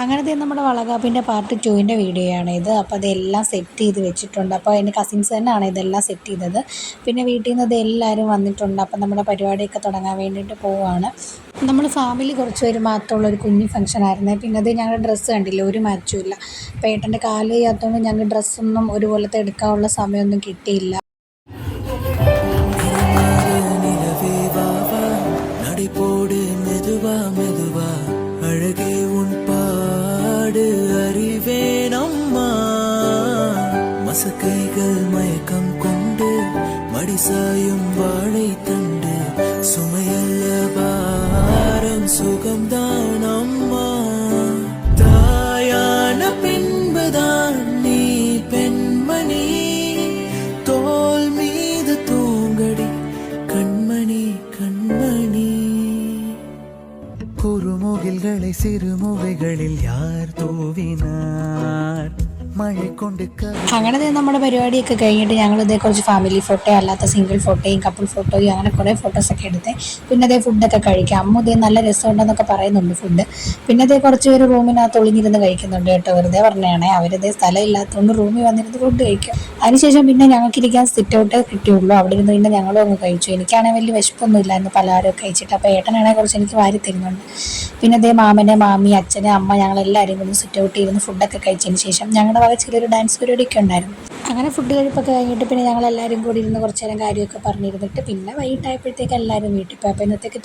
അങ്ങനത്തെ നമ്മുടെ വളകാപ്പിൻ്റെ part 2ൻ്റെ video ആണ് ഇത്. അപ്പോൾ അതെല്ലാം സെറ്റ് ചെയ്ത് വെച്ചിട്ടുണ്ട്. അപ്പോൾ എൻ്റെ കസിൻസ് തന്നെയാണ് ഇതെല്ലാം സെറ്റ് ചെയ്തത്. പിന്നെ വീട്ടിൽ നിന്ന് എല്ലാവരും വന്നിട്ടുണ്ട്. അപ്പോൾ നമ്മുടെ പരിപാടിയൊക്കെ തുടങ്ങാൻ വേണ്ടിയിട്ട് പോവുകയാണ്. നമ്മൾ ഫാമിലി കുറച്ച് പേര് മാത്രമുള്ള ഒരു കുഞ്ഞു ഫംഗ്ഷൻ ആയിരുന്നേ. പിന്നെ അത് ഞങ്ങളുടെ ഡ്രസ്സ് കണ്ടില്ല, ഒരു മാച്ചും ഇല്ല. അപ്പോൾ ഏട്ടൻ്റെ കാല് ചെയ്യാത്തതുകൊണ്ട് ഞങ്ങൾക്ക് ഡ്രസ്സൊന്നും ഒരുപോലത്തെ എടുക്കാനുള്ള സമയമൊന്നും കിട്ടിയില്ല. அழகே உன் பாடு அறிவேன் அம்மா மசக்கைகள் மயக்கம் கொண்டு மடிசாயும் வாழை தண்டு சுமையல்ல பாரம் சுகம்தான் அம்மா தாயான பின்புதான் நீ பெண்மணி தோல் மீது தூங்கடி கண்மணி கண்மணி കുറുമുകിൽകളെ സിറുമുവകളിൽ യാർ തൂവിനാർ മഴ കൊണ്ട്. അങ്ങനെ നമ്മുടെ പരിപാടിയൊക്കെ കഴിഞ്ഞിട്ട് ഞങ്ങളിതേ കുറച്ച് ഫാമിലി ഫോട്ടോ, അല്ലാത്ത സിംഗിൾ ഫോട്ടോയും കപ്പിൾ ഫോട്ടോയും അങ്ങനെ കുറേ ഫോട്ടോസൊക്കെ എടുത്ത് പിന്നെ അതേ ഫുഡൊക്കെ കഴിക്കാം. അമ്മ ഇതേ നല്ല രസമുണ്ടെന്നൊക്കെ പറയുന്നുണ്ട് ഫുഡ്. പിന്നെ അതേ കുറച്ച് പേര് റൂമിനകത്ത് ഒളിഞ്ഞിരുന്ന് കഴിക്കുന്നുണ്ട് കേട്ടോ. വെറുതെ പറഞ്ഞാണേ, അവരിതേ സ്ഥലം ഇല്ലാത്തതുകൊണ്ട് റൂമിൽ വന്നിരുന്ന് ഫുഡ് കഴിക്കും. അതിനുശേഷം പിന്നെ ഞങ്ങൾക്കിരിക്കാൻ സിറ്റ് ഔട്ടേ കിട്ടിയുള്ളൂ. അവിടെ ഇരുന്ന് പിന്നെ ഞങ്ങളും അങ്ങ് കഴിച്ചു. എനിക്കാണെങ്കിൽ വലിയ വിശപ്പൊന്നും ഇല്ലായിരുന്നു പലഹാരമൊക്കെ കഴിച്ചിട്ട്. അപ്പോൾ ഏട്ടനാണെങ്കിൽ കുറച്ച് എനിക്ക് വാരി തരുന്നുണ്ട്. പിന്നെ അതേ മാമനെ, മാമി, അച്ഛനെ, അമ്മ ഞങ്ങളെല്ലാവരും കൂടി സിറ്റ് ഔട്ട് ഇരുന്ന് ഫുഡൊക്കെ കഴിച്ചതിന് ശേഷം ഞങ്ങളുടെ ചെറിയൊരു ഡാൻസ് പരിപാടിയൊക്കെ ഉണ്ടായിരുന്നു. അങ്ങനെ ഫുഡ് കഴിപ്പൊക്കെ കഴിഞ്ഞിട്ട് പിന്നെ ഞങ്ങളെല്ലാവരും കൂടി ഇരുന്ന് കുറച്ച് നേരം കാര്യമൊക്കെ പറഞ്ഞിരുന്നിട്ട് പിന്നെ വൈകിട്ടായപ്പോഴത്തേക്ക് എല്ലാവരും വീട്ടിൽ പോയി. അപ്പോൾ ഇന്നത്തേക്ക്